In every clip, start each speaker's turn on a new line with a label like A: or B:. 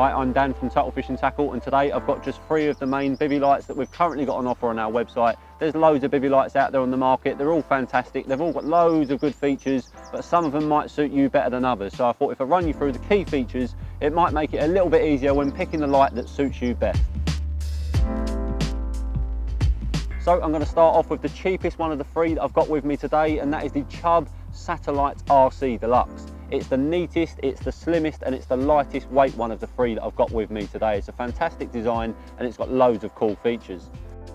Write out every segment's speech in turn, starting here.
A: Hi, I'm Dan from Total Fishing Tackle, and today I've got just 3 of the main bivvy lights that we've currently got on offer on our website. There's loads of bivvy lights out there on the market. They're all fantastic. They've all got loads of good features, but some of them might suit you better than others. So I thought if I run you through the key features, it might make it a little bit easier when picking the light that suits you best. So I'm going to start off with the cheapest one of the 3 that I've got with me today, and that is the Chub Satellite RC Deluxe. It's the neatest, it's the slimmest, and it's the lightest weight one of the 3 that I've got with me today. It's a fantastic design and it's got loads of cool features.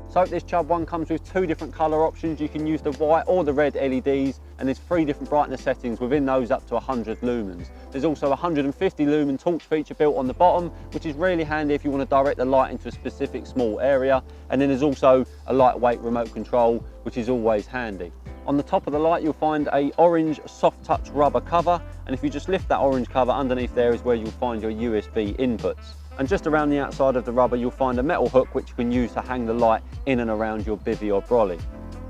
A: So this Chub one comes with 2 different colour options. You can use the white or the red LEDs, and there's 3 different brightness settings, within those up to 100 lumens. There's also a 150 lumen torch feature built on the bottom, which is really handy if you want to direct the light into a specific small area. And then there's also a lightweight remote control, which is always handy. On the top of the light, you'll find a orange soft touch rubber cover, and if you just lift that orange cover, underneath there is where you'll find your USB inputs. And just around the outside of the rubber, you'll find a metal hook which you can use to hang the light in and around your bivvy or brolly.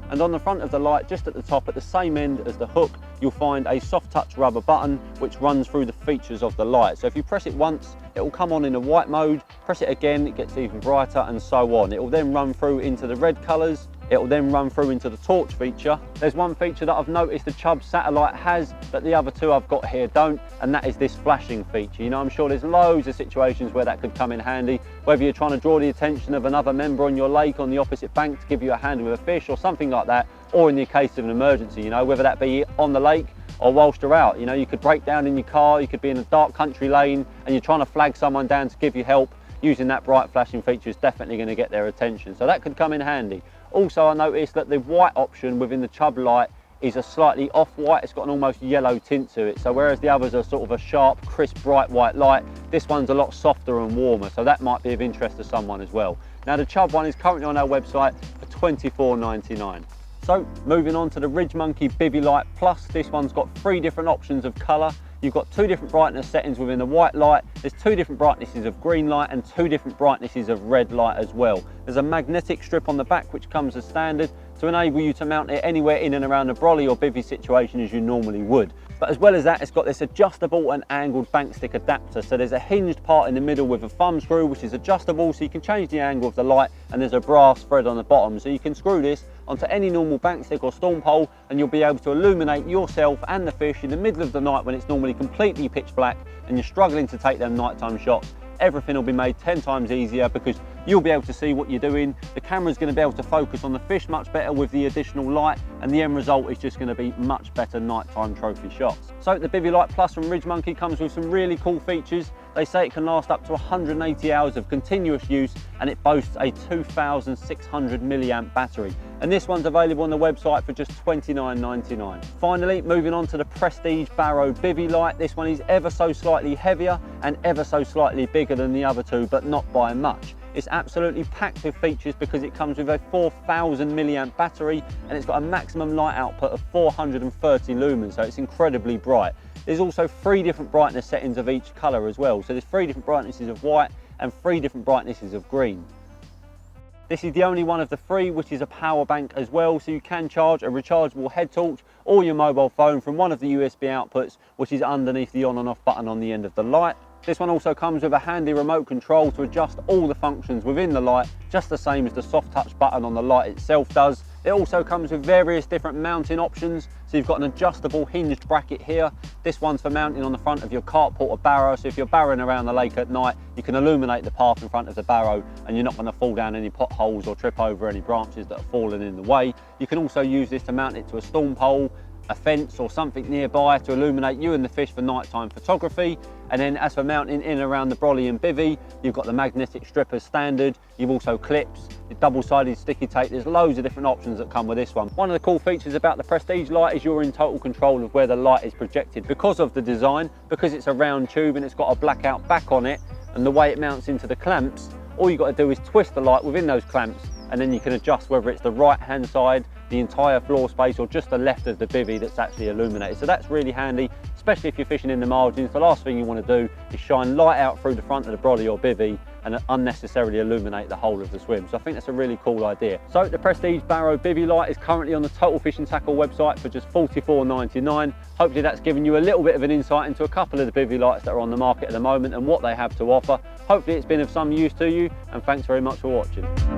A: And on the front of the light, just at the top, at the same end as the hook, you'll find a soft touch rubber button which runs through the features of the light. So if you press it once, it will come on in a white mode, press it again, it gets even brighter, and so on. It will then run through into the red colours. It will then run through into the torch feature. There's one feature that I've noticed the Chub Satellite has that the other 2 I've got here don't, and that is this flashing feature. You know, I'm sure there's loads of situations where that could come in handy, whether you're trying to draw the attention of another member on your lake on the opposite bank to give you a hand with a fish or something like that, or in the case of an emergency, you know, whether that be on the lake or whilst you're out. You know, you could break down in your car, you could be in a dark country lane and you're trying to flag someone down to give you help. Using that bright flashing feature is definitely going to get their attention, so that could come in handy. Also, I noticed that the white option within the Chub light is a slightly off-white. It's got an almost yellow tint to it. So whereas the others are sort of a sharp, crisp, bright white light, this one's a lot softer and warmer. So that might be of interest to someone as well. Now the Chub one is currently on our website for $24.99. So moving on to the Ridgemonkey Bivvy Light Plus. This one's got 3 different options of colour. You've got 2 different brightness settings within the white light. There's 2 different brightnesses of green light and 2 different brightnesses of red light as well. There's a magnetic strip on the back which comes as standard to enable you to mount it anywhere in and around a brolly or bivvy situation as you normally would. But as well as that, it's got this adjustable and angled bank stick adapter. So there's a hinged part in the middle with a thumb screw which is adjustable, so you can change the angle of the light, and there's a brass thread on the bottom, so you can screw this onto any normal bank stick or storm pole and you'll be able to illuminate yourself and the fish in the middle of the night when it's normally completely pitch black and you're struggling to take them nighttime shots. Everything will be made 10 times easier because you'll be able to see what you're doing. The camera's going to be able to focus on the fish much better with the additional light, and the end result is just going to be much better nighttime trophy shots. So the Bivvy Light Plus from Ridgemonkey comes with some really cool features. They say it can last up to 180 hours of continuous use, and it boasts a 2,600 milliamp battery. And this one's available on the website for just $29.99. Finally, moving on to the Prestige Barrow Bivvy Light. This one is ever so slightly heavier and ever so slightly bigger than the other 2, but not by much. It's absolutely packed with features because it comes with a 4,000 milliamp battery and it's got a maximum light output of 430 lumens, so it's incredibly bright. There's also 3 different brightness settings of each colour as well. So there's 3 different brightnesses of white and 3 different brightnesses of green. This is the only one of the 3 which is a power bank as well, so you can charge a rechargeable head torch or your mobile phone from one of the USB outputs, which is underneath the on and off button on the end of the light. This one also comes with a handy remote control to adjust all the functions within the light, just the same as the soft touch button on the light itself does. It also comes with various different mounting options. So you've got an adjustable hinged bracket here. This one's for mounting on the front of your carport or barrow. So if you're barrowing around the lake at night, you can illuminate the path in front of the barrow and you're not going to fall down any potholes or trip over any branches that are falling in the way. You can also use this to mount it to a storm pole, a fence or something nearby to illuminate you and the fish for nighttime photography. And then as for mounting in and around the brolly and bivvy, you've got the magnetic strip as standard. You've also clips, your double-sided sticky tape. There's loads of different options that come with this one. One of the cool features about the Prestige light is you're in total control of where the light is projected because of the design, because it's a round tube and it's got a blackout back on it, and the way it mounts into the clamps, all you've got to do is twist the light within those clamps and then you can adjust whether it's the right hand side, the entire floor space, or just the left of the bivvy that's actually illuminated. So that's really handy, especially if you're fishing in the margins. The last thing you want to do is shine light out through the front of the brolly or bivvy and unnecessarily illuminate the whole of the swim. So I think that's a really cool idea. So the Prestige Barrow Bivvy Light is currently on the Total Fishing Tackle website for just $44.99. Hopefully that's given you a little bit of an insight into a couple of the bivvy lights that are on the market at the moment and what they have to offer. Hopefully it's been of some use to you, and thanks very much for watching.